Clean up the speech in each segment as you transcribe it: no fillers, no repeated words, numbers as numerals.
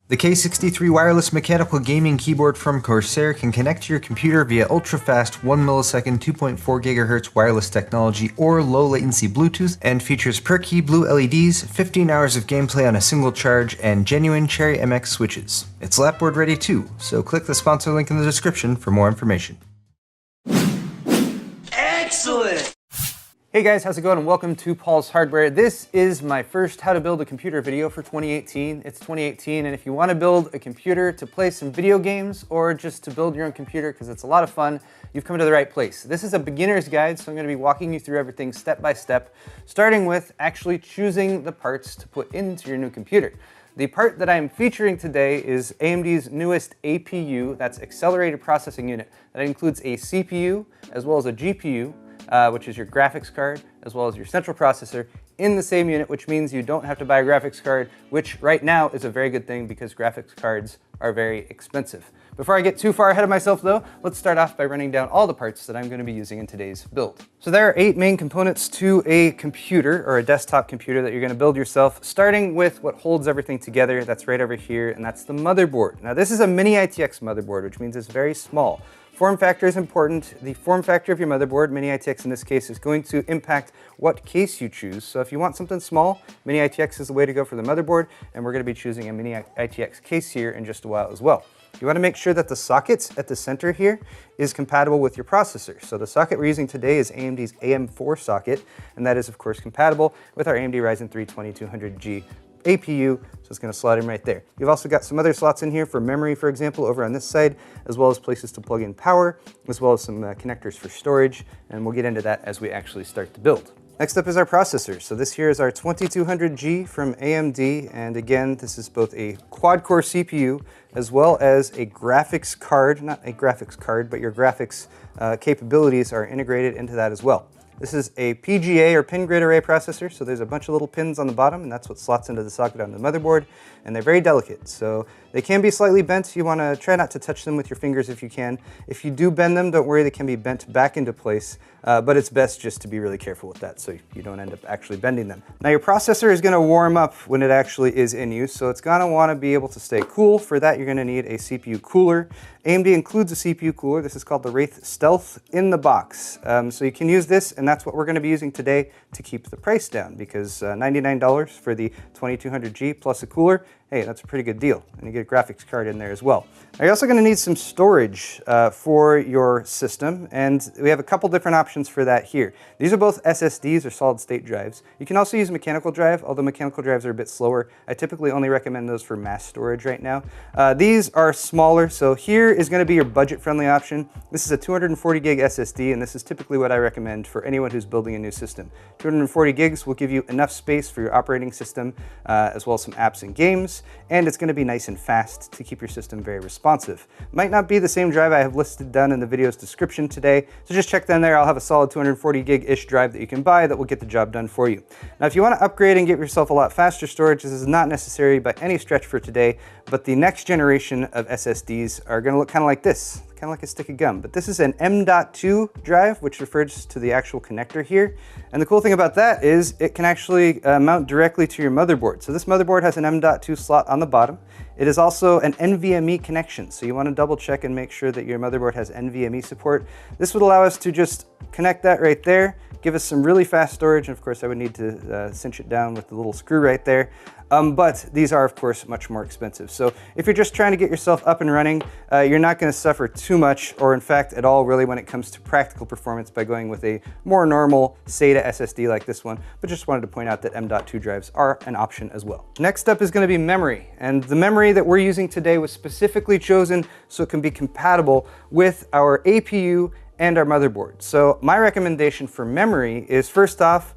The K63 wireless mechanical gaming keyboard from Corsair can connect to your computer via ultra-fast 1 millisecond 2.4 GHz wireless technology or low latency Bluetooth, and features per-key blue LEDs, 15 hours of gameplay on a single charge, and genuine Cherry MX switches. It's lapboard ready too, so click the sponsor link in the description for more information. Excellent! Hey guys, how's it going, and welcome to Paul's Hardware. This is my first how to build a computer video for 2018. It's 2018, and if you want to build a computer to play some video games or just to build your own computer because it's a lot of fun, you've come to the right place. This is a beginner's guide, so I'm going to be walking you through everything step by step, starting with actually choosing the parts to put into your new computer. The part that I'm featuring today is AMD's newest APU, that's Accelerated Processing Unit. That includes a CPU as well as a GPU, which is your graphics card, as well as your central processor in the same unit, which means you don't have to buy a graphics card, which right now is a very good thing because graphics cards are very expensive. Before I get too far ahead of myself though, let's start off by running down all the parts that I'm going to be using in today's build. So there are 8 main components to a computer or a desktop computer that you're going to build yourself, starting with what holds everything together. That's right over here, and that's the motherboard. Now this is a mini ITX motherboard, which means it's very small. Form factor is important. The form factor of your motherboard, Mini ITX in this case, is going to impact what case you choose. So if you want something small, Mini ITX is the way to go for the motherboard, and we're going to be choosing a Mini ITX case here in just a while as well. You want to make sure that the sockets at the center here is compatible with your processor. So the socket we're using today is AMD's AM4 socket, and that is of course compatible with our AMD Ryzen 3 2200G APU, so it's going to slot in right there. You've also got some other slots in here for memory, for example, over on this side, as well as places to plug in power, as well as some connectors for storage, and we'll get into that as we actually start to build. Next up is our processor. So this here is our 2200G from AMD, and again, this is both a quad-core CPU as well as a graphics card, not a graphics card, but your graphics capabilities are integrated into that as well. This is a PGA or pin grid array processor, so there's a bunch of little pins on the bottom, and that's what slots into the socket on the motherboard, and they're very delicate, so they can be slightly bent. You want to try not to touch them with your fingers if you can. If you do bend them, don't worry, they can be bent back into place, but it's best just to be really careful with that so you don't end up actually bending them. Now your processor is going to warm up when it actually is in use, so it's going to want to be able to stay cool. For that, you're going to need a CPU cooler. AMD includes a CPU cooler. This is called the Wraith Stealth in the box. So you can use this, and that's what we're going to be using today to keep the price down, because $99 for the 2200G plus a cooler, hey, that's a pretty good deal. And you get a graphics card in there as well. Now you're also going to need some storage for your system, and we have a couple different options for that here. These are both SSDs or solid state drives. You can also use a mechanical drive, although mechanical drives are a bit slower. I typically only recommend those for mass storage right now. These are smaller, so here is going to be your budget-friendly option. This is a 240 gig SSD, and this is typically what I recommend for anyone who's building a new system. 240 gigs will give you enough space for your operating system, as well as some apps and games, and it's going to be nice and fast to keep your system very responsive. Might not be the same drive I have listed down in the video's description today, so just check down there. I'll have a solid 240 gig-ish drive that you can buy that will get the job done for you. Now if you want to upgrade and get yourself a lot faster storage, this is not necessary by any stretch for today, but the next generation of SSDs are going to look kind of like this. Kind of like a stick of gum, but this is an M.2 drive, which refers to the actual connector here. And the cool thing about that is it can actually mount directly to your motherboard. So this motherboard has an M.2 slot on the bottom. It is also an NVMe connection, so you want to double check and make sure that your motherboard has NVMe support. This would allow us to just connect that right there, give us some really fast storage, and of course I would need to cinch it down with the little screw right there. But these are of course much more expensive. So if you're just trying to get yourself up and running, you're not going to suffer too much, or in fact at all really, when it comes to practical performance by going with a more normal SATA SSD like this one, but just wanted to point out that M.2 drives are an option as well. Next up is going to be memory, and the memory that we're using today was specifically chosen so it can be compatible with our APU and our motherboard. So my recommendation for memory is, first off,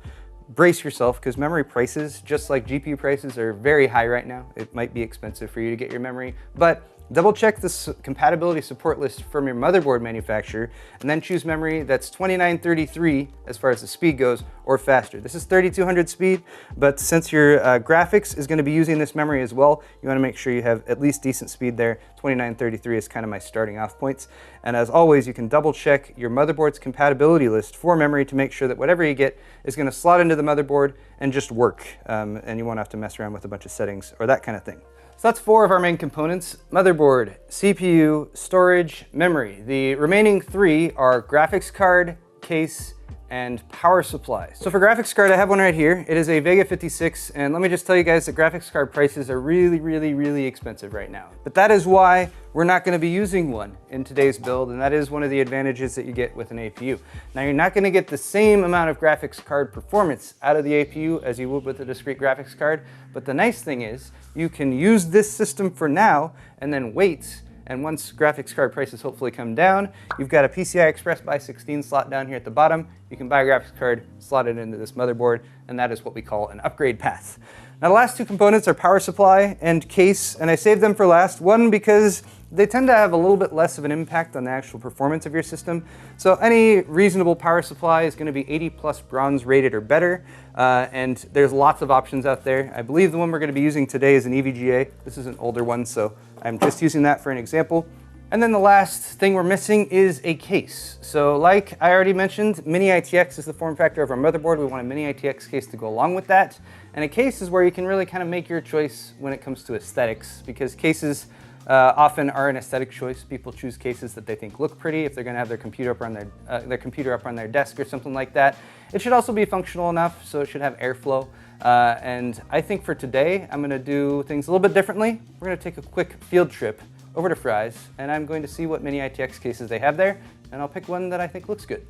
brace yourself, because memory prices, just like GPU prices, are very high right now. It might be expensive for you to get your memory, but double check this compatibility support list from your motherboard manufacturer, and then choose memory that's 2933 as far as the speed goes, or faster. This is 3200 speed, but since your graphics is going to be using this memory as well, you want to make sure you have at least decent speed there. 2933 is kind of my starting off points. And as always, you can double check your motherboard's compatibility list for memory to make sure that whatever you get is going to slot into the motherboard and just work, and you won't have to mess around with a bunch of settings or that kind of thing. So that's 4 of our main components: motherboard, CPU, storage, memory. The remaining 3 are graphics card, case, and power supply. So for graphics card, I have one right here. It is a Vega 56, and let me just tell you guys that graphics card prices are really expensive right now. But that is why we're not gonna be using one in today's build, and that is one of the advantages that you get with an APU. Now, you're not gonna get the same amount of graphics card performance out of the APU as you would with a discrete graphics card, but the nice thing is you can use this system for now and then wait. And once graphics card prices hopefully come down, you've got a PCI Express by 16 slot down here at the bottom. You can buy a graphics card, slot it into this motherboard, and that is what we call an upgrade path. Now, the last 2 components are power supply and case, and I saved them for last. One, because they tend to have a little bit less of an impact on the actual performance of your system. So any reasonable power supply is going to be 80+ bronze rated or better, and there's lots of options out there. I believe the one we're going to be using today is an EVGA. This is an older one, so I'm just using that for an example. And then the last thing we're missing is a case. So like I already mentioned, Mini ITX is the form factor of our motherboard. We want a Mini ITX case to go along with that. And a case is where you can really kind of make your choice when it comes to aesthetics, because cases often are an aesthetic choice. People choose cases that they think look pretty if they're going to have their computer up on their desk or something like that. It should also be functional enough, so it should have airflow. And I think for today, I'm going to do things a little bit differently. We're going to take a quick field trip over to Fry's, and I'm going to see what Mini ITX cases they have there, and I'll pick one that I think looks good.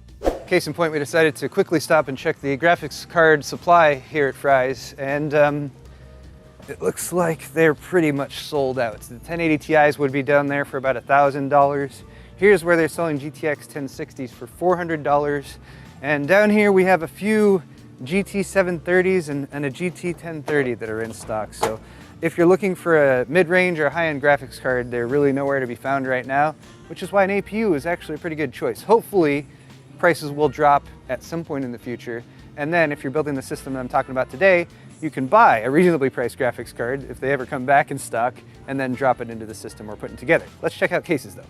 Case in point, we decided to quickly stop and check the graphics card supply here at Fry's, and it looks like they're pretty much sold out. The 1080 Ti's would be down there for about $1,000. Here's where they're selling GTX 1060s for $400. And down here we have a few GT 730s and a GT 1030 that are in stock. So if you're looking for a mid-range or high-end graphics card, they're really nowhere to be found right now, which is why an APU is actually a pretty good choice. Hopefully, prices will drop at some point in the future. And then if you're building the system that I'm talking about today, you can buy a reasonably priced graphics card if they ever come back in stock, and then drop it into the system we're putting together. Let's check out cases though.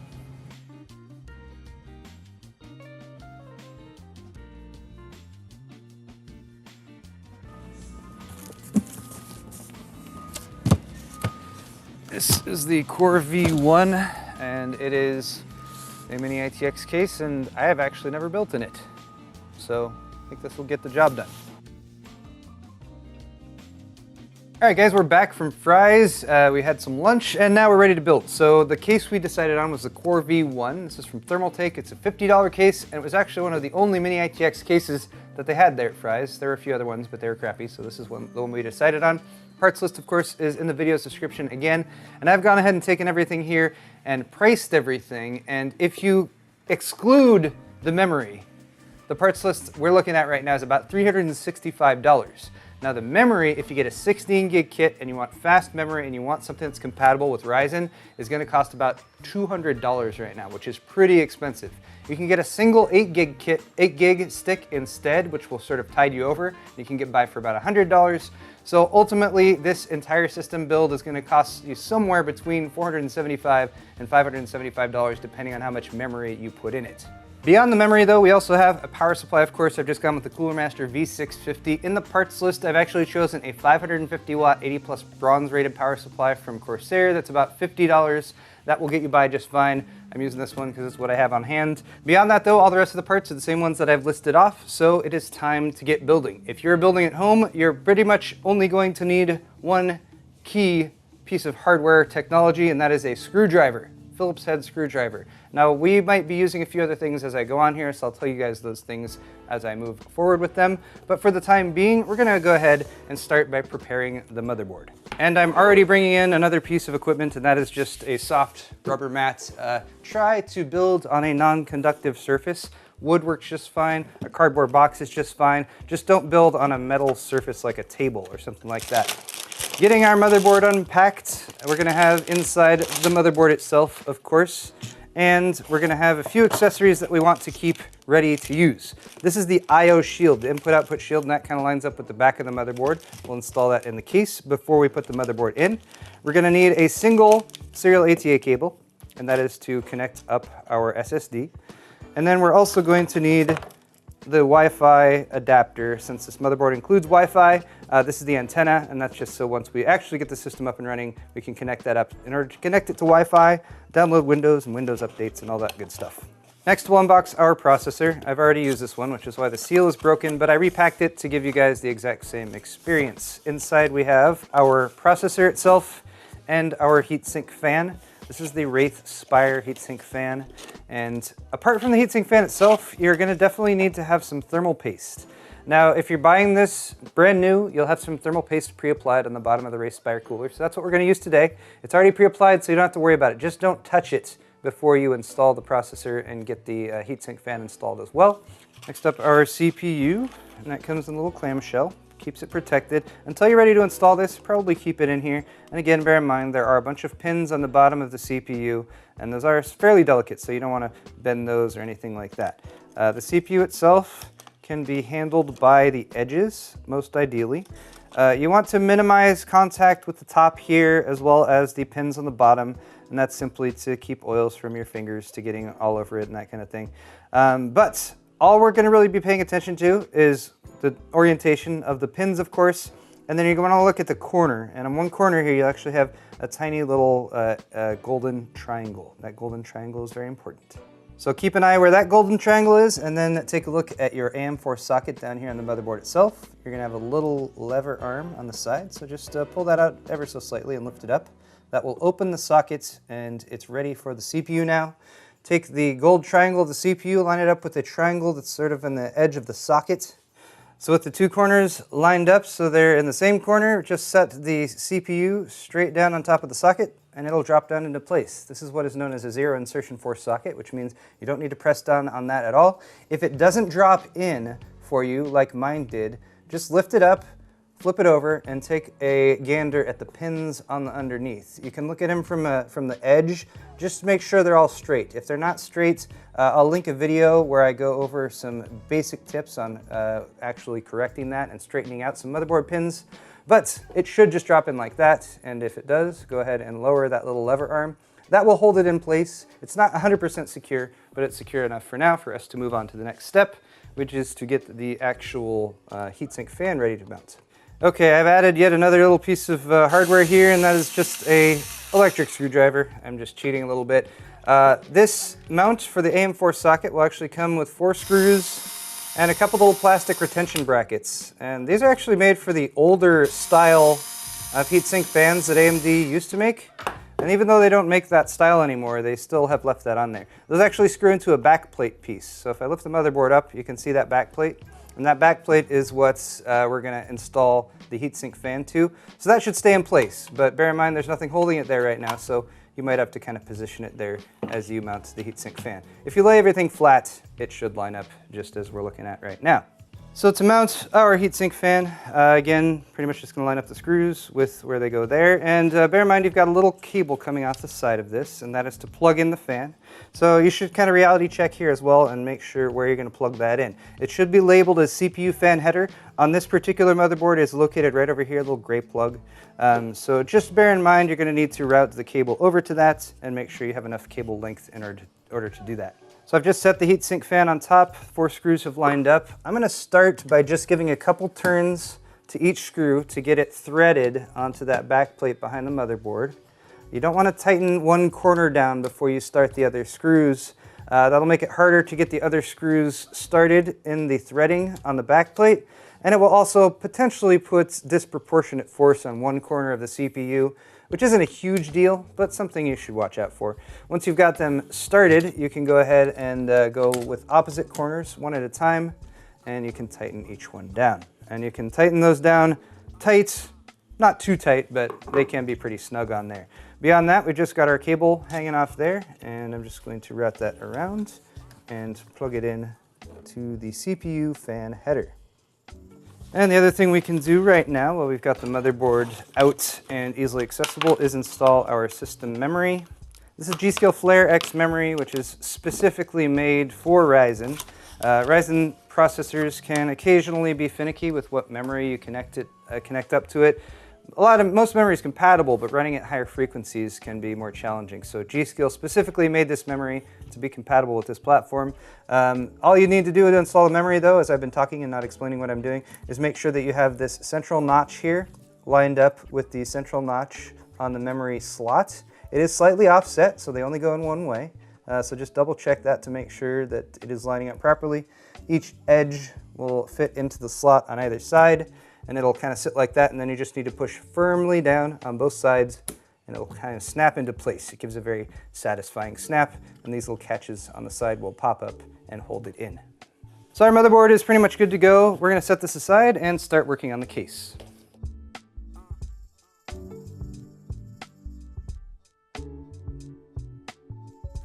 This is the Core V1, and it is a Mini ITX case, and I have actually never built in it. So I think this will get the job done. All right, guys, we're back from Fry's. We had some lunch, and now we're ready to build. So the case we decided on was the Core V1. This is from Thermaltake. It's a $50 case, and it was actually one of the only Mini ITX cases that they had there at Fry's. There were a few other ones, but they were crappy, so this is the one we decided on. Parts list, of course, is in the video's description again. And I've gone ahead and taken everything here and priced everything. And if you exclude the memory, the parts list we're looking at right now is about $365. Now the memory, if you get a 16 gig kit and you want fast memory and you want something that's compatible with Ryzen, is going to cost about $200 right now, which is pretty expensive. You can get a single 8 gig stick instead, which will sort of tide you over. You can get by for about $100. So ultimately, this entire system build is going to cost you somewhere between $475 and $575, depending on how much memory you put in it. Beyond the memory though, we also have a power supply, of course. I've just gone with the Cooler Master V650. In the parts list, I've actually chosen a 550 watt 80+ bronze rated power supply from Corsair. That's about $50. That will get you by just fine. I'm using this one because it's what I have on hand. Beyond that though, all the rest of the parts are the same ones that I've listed off, so it is time to get building. If you're building at home, you're pretty much only going to need one key piece of hardware technology, and that is a screwdriver. Phillips head screwdriver. Now we might be using a few other things as I go on here, so I'll tell you guys those things as I move forward with them. But for the time being, we're gonna go ahead and start by preparing the motherboard. And I'm already bringing in another piece of equipment, and that is just a soft rubber mat. Try to build on a non-conductive surface. Wood works just fine, a cardboard box is just fine. Just don't build on a metal surface like a table or something like that. Getting our motherboard unpacked, we're gonna have inside the motherboard itself, of course, and we're gonna have a few accessories that we want to keep ready to use. This is the I/O shield, the input-output shield, and that kind of lines up with the back of the motherboard. We'll install that in the case before we put the motherboard in. We're gonna need a single serial ATA cable, and that is to connect up our SSD. And then we're also going to need the Wi-Fi adapter. Since this motherboard includes Wi-Fi, This is the antenna, and that's just so once we actually get the system up and running, we can connect that up in order to connect it to Wi-Fi, download Windows and Windows updates and all that good stuff. Next, we'll unbox our processor. I've already used this one, which is why the seal is broken, but I repacked it to give you guys the exact same experience. Inside we have our processor itself and our heatsink fan. This is the Wraith Spire heatsink fan. And apart from the heatsink fan itself, you're gonna definitely need to have some thermal paste. Now, if you're buying this brand new, you'll have some thermal paste pre-applied on the bottom of the Wraith Spire cooler. So that's what we're gonna use today. It's already pre-applied, so you don't have to worry about it. Just don't touch it before you install the processor and get the heatsink fan installed as well. Next up, our CPU, and that comes in a little clamshell. Keeps it protected. Until you're ready to install this, probably keep it in here. And again, bear in mind, there are a bunch of pins on the bottom of the CPU, and those are fairly delicate, so you don't want to bend those or anything like that. The CPU itself can be handled by the edges, most ideally. You want to minimize contact with the top here, as well as the pins on the bottom, and that's simply to keep oils from your fingers to getting all over it and that kind of thing. But all we're going to really be paying attention to is the orientation of the pins, of course, and then you're going to look at the corner. And on one corner here, you actually have a tiny little golden triangle. That golden triangle is very important. So keep an eye where that golden triangle is, and then take a look at your AM4 socket down here on the motherboard itself. You're going to have a little lever arm on the side, so just pull that out ever so slightly and lift it up. That will open the socket, and it's ready for the CPU now. Take the gold triangle of the CPU, line it up with the triangle that's sort of in the edge of the socket. So with the two corners lined up so they're in the same corner, just set the CPU straight down on top of the socket, and it'll drop down into place. This is what is known as a zero insertion force socket, which means you don't need to press down on that at all. If it doesn't drop in for you like mine did, just lift it up, flip it over, and take a gander at the pins on the underneath. You can look at them from the edge. Just make sure they're all straight. If they're not straight, I'll link a video where I go over some basic tips on actually correcting that and straightening out some motherboard pins. But it should just drop in like that, and if it does, go ahead and lower that little lever arm. That will hold it in place. It's not 100% secure, but it's secure enough for now for us to move on to the next step, which is to get the actual heatsink fan ready to mount. Okay, I've added yet another little piece of hardware here, and that is just a electric screwdriver. I'm just cheating a little bit. This mount for the AM4 socket will actually come with 4 screws and a couple little plastic retention brackets. And these are actually made for the older style of heatsink fans that AMD used to make. And even though they don't make that style anymore, they still have left that on there. Those actually screw into a backplate piece. So if I lift the motherboard up, you can see that backplate. And that backplate is what we're going to install the heatsink fan to. So that should stay in place, but bear in mind there's nothing holding it there right now, so you might have to kind of position it there as you mount the heatsink fan. If you lay everything flat, it should line up just as we're looking at right now. So to mount our heatsink fan, again, pretty much just going to line up the screws with where they go there. And bear in mind you've got a little cable coming off the side of this, and that is to plug in the fan. So you should kind of reality check here as well and make sure where you're going to plug that in. It should be labeled as CPU fan header. On this particular motherboard, it's located right over here, a little gray plug. So just bear in mind you're going to need to route the cable over to that and make sure you have enough cable length in order to do that. So I've just set the heatsink fan on top, 4 screws have lined up. I'm going to start by just giving a couple turns to each screw to get it threaded onto that back plate behind the motherboard. You don't want to tighten one corner down before you start the other screws. That'll make it harder to get the other screws started in the threading on the back plate, and it will also potentially put disproportionate force on one corner of the CPU, which isn't a huge deal, but something you should watch out for. Once you've got them started, you can go ahead and go with opposite corners one at a time, and you can tighten each one down. And you can tighten those down tight, not too tight, but they can be pretty snug on there. Beyond that, we just got our cable hanging off there, and I'm just going to route that around and plug it in to the CPU fan header. And the other thing we can do right now, while we've got the motherboard out and easily accessible, is install our system memory. This is G.Skill Flare X memory, which is specifically made for Ryzen. Ryzen processors can occasionally be finicky with what memory you connect up to it. Most memory is compatible, but running at higher frequencies can be more challenging. So G.Skill specifically made this memory to be compatible with this platform. All you need to do to install the memory, though, as I've been talking and not explaining what I'm doing, is make sure that you have this central notch here lined up with the central notch on the memory slot. It is slightly offset, so they only go in one way. So just double check that to make sure that it is lining up properly. Each edge will fit into the slot on either side, and it'll kind of sit like that, and then you just need to push firmly down on both sides, and it'll kind of snap into place. It gives a very satisfying snap, and these little catches on the side will pop up and hold it in. So our motherboard is pretty much good to go. We're going to set this aside and start working on the case.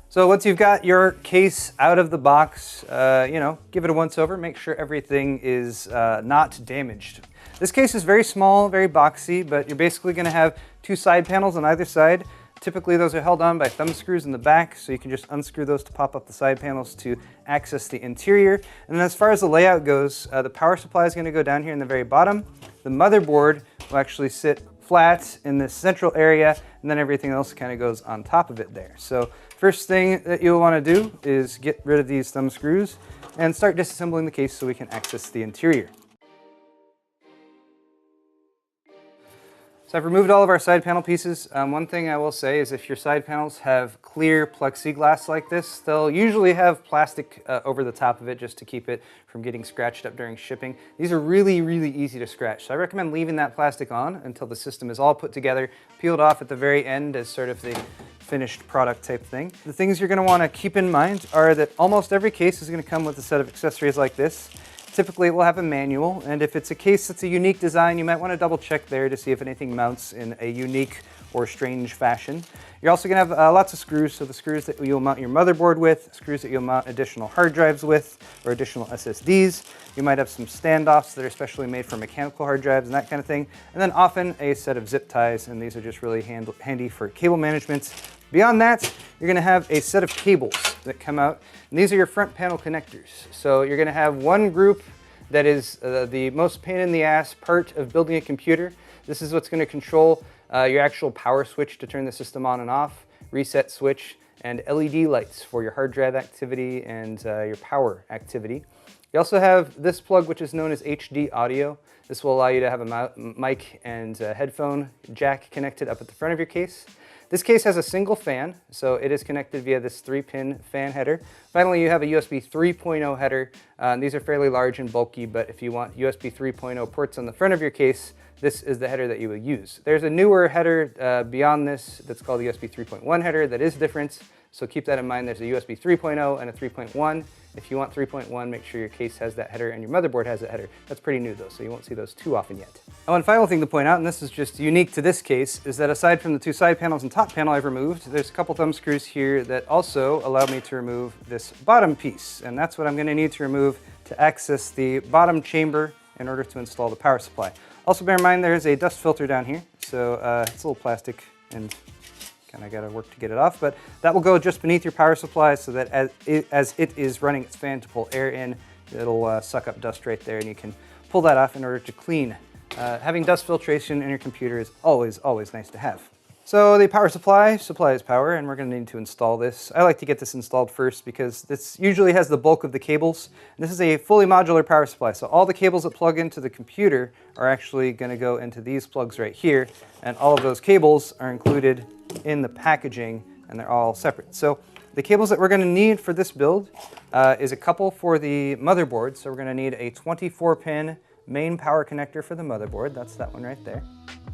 So once you've got your case out of the box, give it a once over, make sure everything is not damaged. This case is very small, very boxy, but you're basically going to have two side panels on either side. Typically those are held on by thumb screws in the back, so you can just unscrew those to pop up the side panels to access the interior. And then as far as the layout goes, the power supply is going to go down here in the very bottom. The motherboard will actually sit flat in this central area, and then everything else kind of goes on top of it there. So first thing that you'll want to do is get rid of these thumb screws and start disassembling the case so we can access the interior. So I've removed all of our side panel pieces. One thing I will say is if your side panels have clear plexiglass like this, they'll usually have plastic over the top of it just to keep it from getting scratched up during shipping. These are really, really easy to scratch. So I recommend leaving that plastic on until the system is all put together, peeled off at the very end as sort of the finished product type thing. The things you're going to want to keep in mind are that almost every case is going to come with a set of accessories like this. Typically it will have a manual, and if it's a case that's a unique design, you might want to double check there to see if anything mounts in a unique or strange fashion. You're also going to have lots of screws, so the screws that you'll mount your motherboard with, screws that you'll mount additional hard drives with, or additional SSDs. You might have some standoffs that are specially made for mechanical hard drives and that kind of thing. And then often a set of zip ties, and these are just really handy for cable management. Beyond that, you're going to have a set of cables that come out, and these are your front panel connectors. So you're going to have one group that is the most pain in the ass part of building a computer. This is what's going to control your actual power switch to turn the system on and off, reset switch, and LED lights for your hard drive activity and your power activity. You also have this plug, which is known as HD audio. This will allow you to have a mic and headphone jack connected up at the front of your case. This case has a single fan, so it is connected via this 3-pin fan header. Finally, you have a USB 3.0 header. These are fairly large and bulky, but if you want USB 3.0 ports on the front of your case, this is the header that you will use. There's a newer header beyond this that's called the USB 3.1 header that is different, so keep that in mind. There's a USB 3.0 and a 3.1. If you want 3.1, make sure your case has that header and your motherboard has that header. That's pretty new though, so you won't see those too often yet. Oh, one final thing to point out, and this is just unique to this case, is that aside from the two side panels and top panel I've removed, there's a couple thumb screws here that also allow me to remove this bottom piece. And that's what I'm going to need to remove to access the bottom chamber in order to install the power supply. Also bear in mind there's a dust filter down here, so it's a little plastic and I gotta work to get it off, but that will go just beneath your power supply so that as it is running its fan to pull air in, it'll suck up dust right there, and you can pull that off in order to clean. Having dust filtration in your computer is always nice to have. So the power supply supplies power, and we're going to need to install this. I like to get this installed first because this usually has the bulk of the cables. This is a fully modular power supply, so all the cables that plug into the computer are actually going to go into these plugs right here, and all of those cables are included in the packaging, and they're all separate. So the cables that we're going to need for this build is a couple for the motherboard. So we're going to need a 24-pin main power connector for the motherboard. That's that one right there.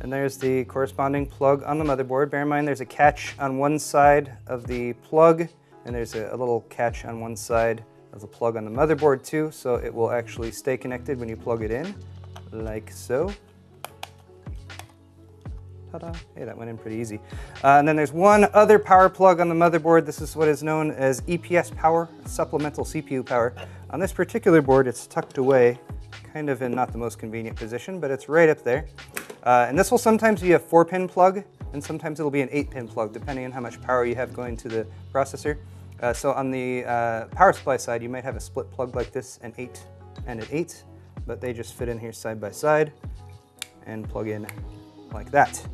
And there's the corresponding plug on the motherboard. Bear in mind there's a catch on one side of the plug, and there's a little catch on one side of the plug on the motherboard too, so it will actually stay connected when you plug it in, like so. Ta-da. Hey, that went in pretty easy. And then there's one other power plug on the motherboard. This is what is known as EPS power, supplemental CPU power. On this particular board, it's tucked away, kind of in not the most convenient position, but it's right up there. And this will sometimes be a 4-pin plug, and sometimes it'll be an 8-pin plug, depending on how much power you have going to the processor. So on the power supply side, you might have a split plug like this, an 8 and an 8, but they just fit in here side by side and plug in like that.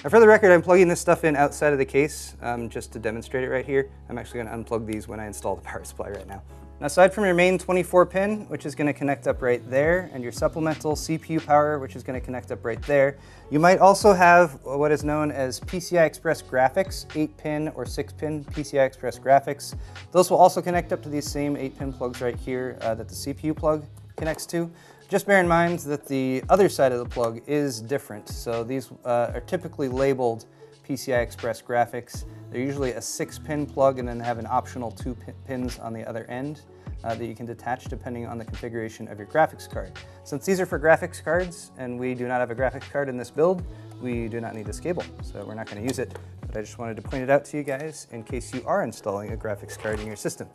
Now for the record, I'm plugging this stuff in outside of the case just to demonstrate it right here. I'm actually going to unplug these when I install the power supply right now. Now aside from your main 24 pin, which is going to connect up right there, and your supplemental CPU power, which is going to connect up right there, you might also have what is known as PCI Express graphics, 8-pin or 6-pin PCI Express graphics. Those will also connect up to these same 8-pin plugs right here that the CPU plug connects to. Just bear in mind that the other side of the plug is different. So these are typically labeled PCI Express graphics. They're usually a 6-pin plug and then have an optional 2 pins on the other end that you can detach depending on the configuration of your graphics card. Since these are for graphics cards and we do not have a graphics card in this build, we do not need this cable, so we're not going to use it. But I just wanted to point it out to you guys in case you are installing a graphics card in your system.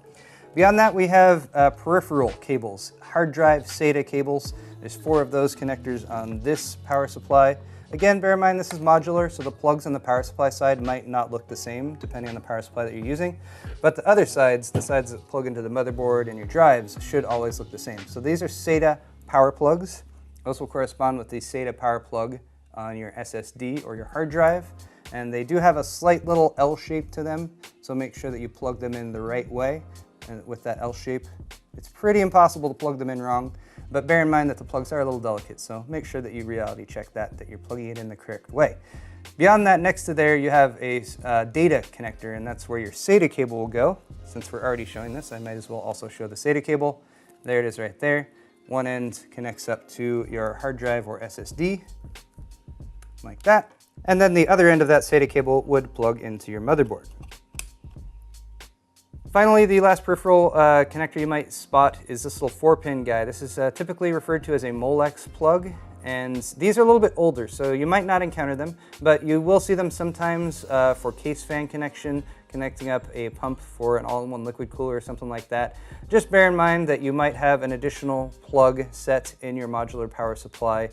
Beyond that, we have peripheral cables, hard drive SATA cables. There's 4 of those connectors on this power supply. Again, bear in mind this is modular, so the plugs on the power supply side might not look the same depending on the power supply that you're using. But the other sides, the sides that plug into the motherboard and your drives, should always look the same. So these are SATA power plugs. Those will correspond with the SATA power plug on your SSD or your hard drive. And they do have a slight little L shape to them, so make sure that you plug them in the right way. And with that L shape, it's pretty impossible to plug them in wrong. But bear in mind that the plugs are a little delicate, so make sure that you reality check that you're plugging it in the correct way. Beyond that, next to there, you have a data connector, and that's where your SATA cable will go. Since we're already showing this, I might as well also show the SATA cable. There it is right there. One end connects up to your hard drive or SSD, like that. And then the other end of that SATA cable would plug into your motherboard. Finally, the last peripheral connector you might spot is this little 4-pin guy. This is typically referred to as a Molex plug, and these are a little bit older, so you might not encounter them, but you will see them sometimes for case fan connection, connecting up a pump for an all-in-one liquid cooler or something like that. Just bear in mind that you might have an additional plug set in your modular power supply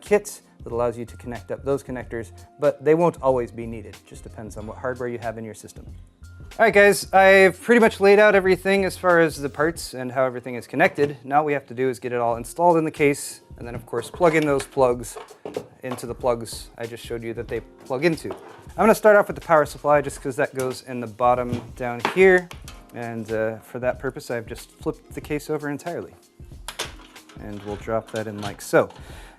kit that allows you to connect up those connectors, but they won't always be needed. It just depends on what hardware you have in your system. All right, guys, I've pretty much laid out everything as far as the parts and how everything is connected. Now what we have to do is get it all installed in the case, and then of course plug in those plugs into the plugs I just showed you that they plug into. I'm going to start off with the power supply just because that goes in the bottom down here, and for that purpose I've just flipped the case over entirely. And we'll drop that in like so.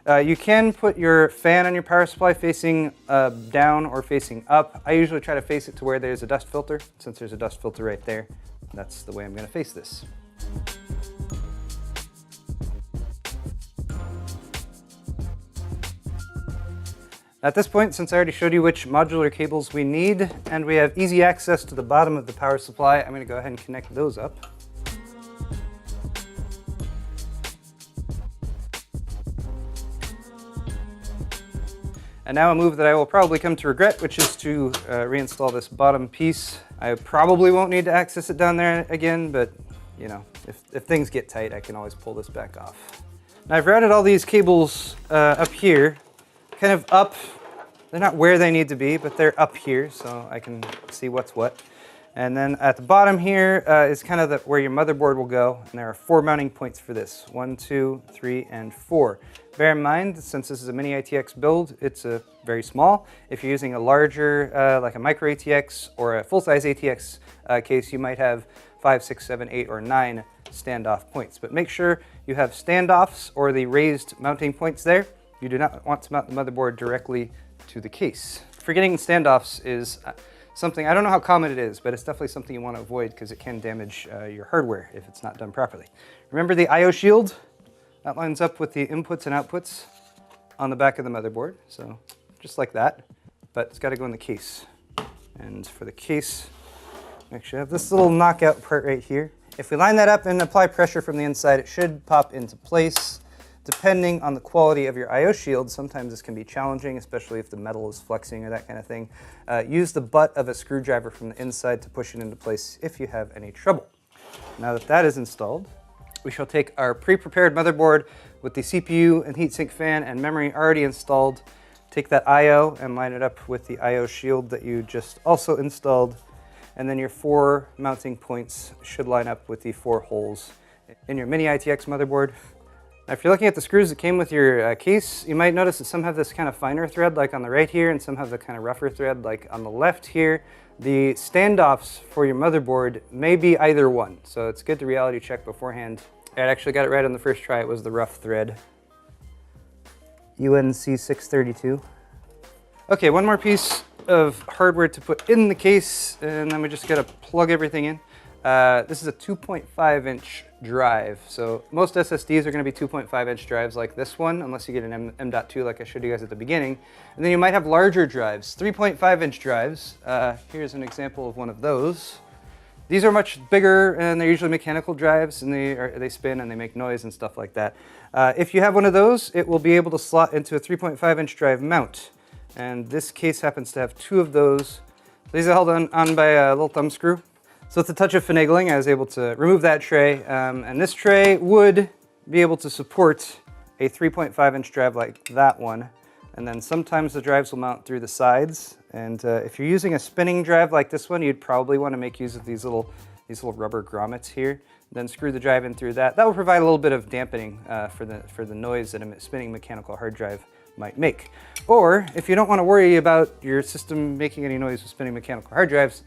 You can put your fan on your power supply facing down or facing up. I usually try to face it to where there's a dust filter. Since there's a dust filter right there, that's the way I'm going to face this. At this point, since I already showed you which modular cables we need, and we have easy access to the bottom of the power supply, I'm going to go ahead and connect those up. And now a move that I will probably come to regret, which is to reinstall this bottom piece. I probably won't need to access it down there again, but you know, if things get tight, I can always pull this back off. Now I've routed all these cables up here, kind of up. They're not where they need to be, but they're up here, so I can see what's what. And then at the bottom here is kind of where your motherboard will go, and there are 4 mounting points for this. 1, 2, 3, and 4. Bear in mind, since this is a mini ITX build, it's very small. If you're using a larger, like a micro ATX or a full-size ATX case, you might have 5, 6, 7, 8, or 9 standoff points. But make sure you have standoffs or the raised mounting points there. You do not want to mount the motherboard directly to the case. Forgetting standoffs is something, I don't know how common it is, but it's definitely something you want to avoid because it can damage your hardware if it's not done properly. Remember the IO shield? That lines up with the inputs and outputs on the back of the motherboard, so just like that, but it's got to go in the case. And for the case, make sure you have this little knockout part right here. If we line that up and apply pressure from the inside, it should pop into place. Depending on the quality of your IO shield, sometimes this can be challenging, especially if the metal is flexing or that kind of thing. Use the butt of a screwdriver from the inside to push it into place if you have any trouble. Now that that is installed, we shall take our pre-prepared motherboard with the CPU and heatsink fan and memory already installed, take that IO and line it up with the IO shield that you just also installed, and then your 4 mounting points should line up with the 4 holes in your mini ITX motherboard. Now, if you're looking at the screws that came with your case, you might notice that some have this kind of finer thread like on the right here, and some have the kind of rougher thread like on the left here. The standoffs for your motherboard may be either one, so it's good to reality check beforehand. I actually got it right on the first try. It was the rough thread. UNC 632. Okay, one more piece of hardware to put in the case, and then we just gotta plug everything in. This is a 2.5-inch drive. So most SSDs are going to be 2.5-inch drives like this one, unless you get an M.2 like I showed you guys at the beginning. And then you might have larger drives, 3.5-inch drives. Here's an example of one of those. These are much bigger, and they're usually mechanical drives, and they spin and they make noise and stuff like that. If you have one of those, it will be able to slot into a 3.5-inch drive mount. And this case happens to have two of those. These are held on by a little thumb screw. So with a touch of finagling, I was able to remove that tray, and this tray would be able to support a 3.5-inch drive like that one. And then sometimes the drives will mount through the sides. And if you're using a spinning drive like this one, you'd probably want to make use of these little rubber grommets here. Then screw the drive in through that. That will provide a little bit of dampening for the noise that a spinning mechanical hard drive might make. Or if you don't want to worry about your system making any noise with spinning mechanical hard drives,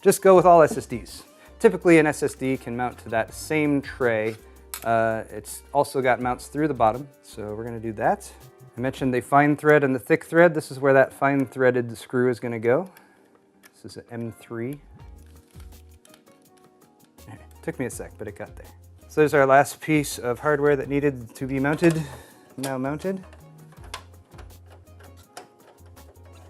just go with all SSDs. Typically an SSD can mount to that same tray. It's also got mounts through the bottom, so we're going to do that. I mentioned the fine thread and the thick thread. This is where that fine threaded screw is going to go. This is an M3. Took me a sec, but it got there. So there's our last piece of hardware that needed to be mounted, now mounted.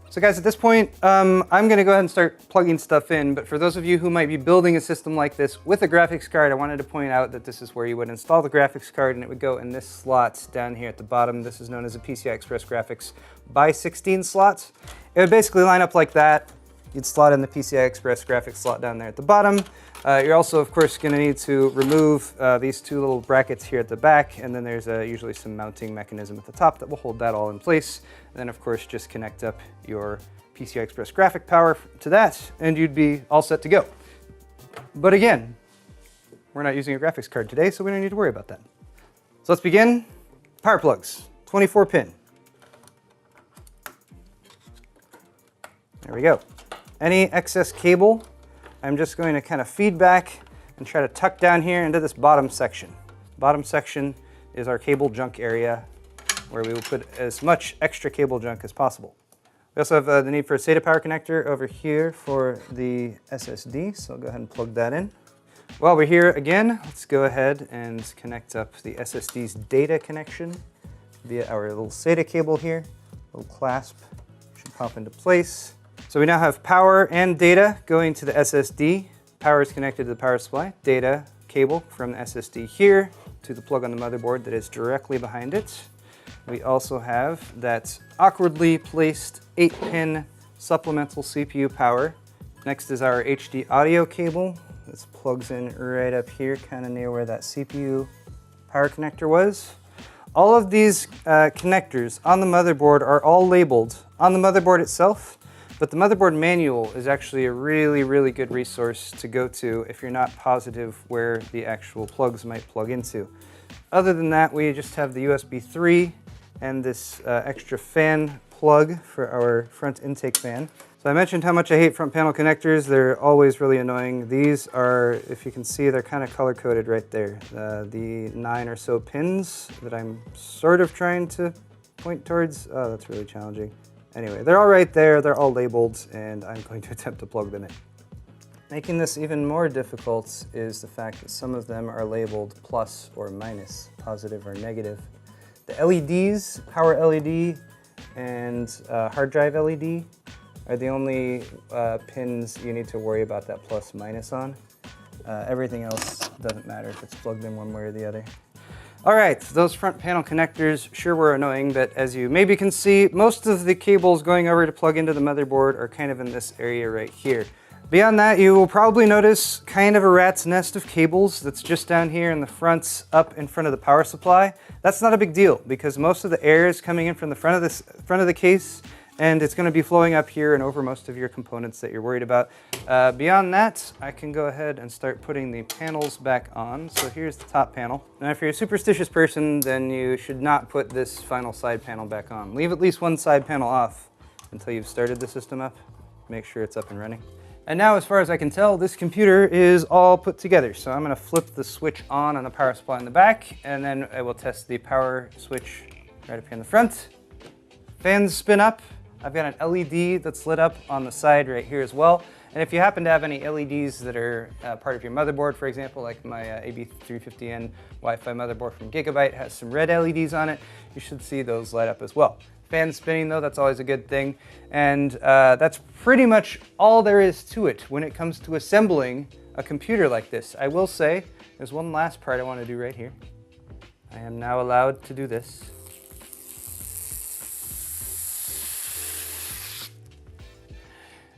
So guys, at this point, I'm gonna go ahead and start plugging stuff in, but for those of you who might be building a system like this with a graphics card, I wanted to point out that this is where you would install the graphics card, and it would go in this slot down here at the bottom. This is known as a PCI Express Graphics by 16 slots. It would basically line up like that. You'd slot in the PCI Express graphics slot down there at the bottom. You're also, of course, going to need to remove these two little brackets here at the back, and then there's usually some mounting mechanism at the top that will hold that all in place. And then, of course, just connect up your PCI Express graphic power to that, and you'd be all set to go. But again, we're not using a graphics card today, so we don't need to worry about that. So let's begin. Power plugs, 24 pin. There we go. Any excess cable, I'm just going to kind of feed back and try to tuck down here into this bottom section. Bottom section is our cable junk area where we will put as much extra cable junk as possible. We also have the need for a SATA power connector over here for the SSD, so I'll go ahead and plug that in. While we're here again, let's go ahead and connect up the SSD's data connection via our little SATA cable here. Little clasp should pop into place. So we now have power and data going to the SSD. Power is connected to the power supply. Data cable from the SSD here to the plug on the motherboard that is directly behind it. We also have that awkwardly placed 8-pin supplemental CPU power. Next is our HD audio cable. This plugs in right up here, kind of near where that CPU power connector was. All of these connectors on the motherboard are all labeled on the motherboard itself. But the motherboard manual is actually a really, really good resource to go to if you're not positive where the actual plugs might plug into. Other than that, we just have the USB 3 and this extra fan plug for our front intake fan. So I mentioned how much I hate front panel connectors. They're always really annoying. These are, if you can see, they're kind of color coded right there. The 9 or so pins that I'm sort of trying to point towards. Oh, that's really challenging. Anyway, they're all right there, they're all labeled, and I'm going to attempt to plug them in. Making this even more difficult is the fact that some of them are labeled plus or minus, positive or negative. The LEDs, power LED and hard drive LED, are the only pins you need to worry about that plus minus on. Everything else doesn't matter if it's plugged in one way or the other. All right, those front panel connectors sure were annoying, but as you maybe can see, most of the cables going over to plug into the motherboard are kind of in this area right here. Beyond that, you will probably notice kind of a rat's nest of cables that's just down here in the front, up in front of the power supply. That's not a big deal because most of the air is coming in from the front of the case, and it's going to be flowing up here and over most of your components that you're worried about. Beyond that, I can go ahead and start putting the panels back on. So here's the top panel. Now if you're a superstitious person, then you should not put this final side panel back on. Leave at least one side panel off until you've started the system up. Make sure it's up and running. And now, as far as I can tell, this computer is all put together. So I'm going to flip the switch on the power supply in the back, and then I will test the power switch right up here in the front. Fans spin up. I've got an LED that's lit up on the side right here as well. And if you happen to have any LEDs that are part of your motherboard, for example, like my AB350N Wi-Fi motherboard from Gigabyte has some red LEDs on it, you should see those light up as well. Fan spinning though, that's always a good thing. And that's pretty much all there is to it when it comes to assembling a computer like this. I will say, there's one last part I want to do right here. I am now allowed to do this.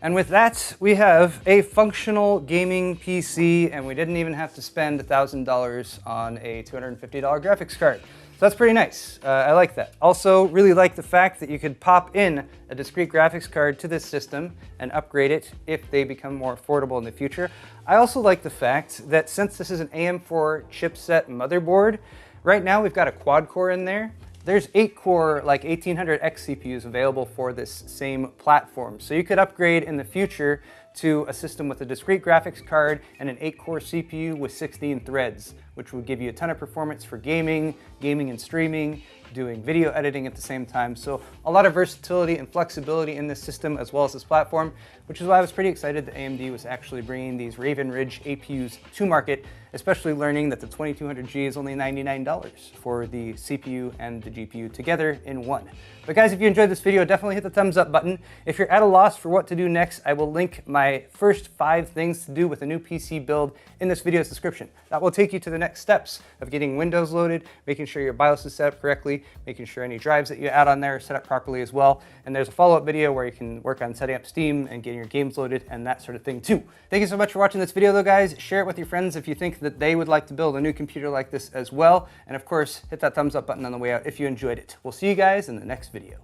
And with that, we have a functional gaming PC, and we didn't even have to spend $1,000 on a $250 graphics card. So that's pretty nice. I like that. Also, really like the fact that you could pop in a discrete graphics card to this system and upgrade it if they become more affordable in the future. I also like the fact that since this is an AM4 chipset motherboard, right now we've got a quad core in there. There's 8-core, like 1800X CPUs available for this same platform. So you could upgrade in the future to a system with a discrete graphics card and an 8-core CPU with 16 threads, which would give you a ton of performance for gaming and streaming, doing video editing at the same time. So a lot of versatility and flexibility in this system as well as this platform, which is why I was pretty excited that AMD was actually bringing these Raven Ridge APUs to market, especially learning that the 2200G is only $99 for the CPU and the GPU together in one. But guys, if you enjoyed this video, definitely hit the thumbs up button. If you're at a loss for what to do next, I will link my first 5 things to do with a new PC build in this video's description. That will take you to the next steps of getting Windows loaded, making sure your BIOS is set up correctly, making sure any drives that you add on there are set up properly as well. And there's a follow-up video where you can work on setting up Steam and getting your games loaded and that sort of thing too. Thank you so much for watching this video though, guys. Share it with your friends if you think that they would like to build a new computer like this as well. And of course, hit that thumbs up button on the way out if you enjoyed it. We'll see you guys in the next video.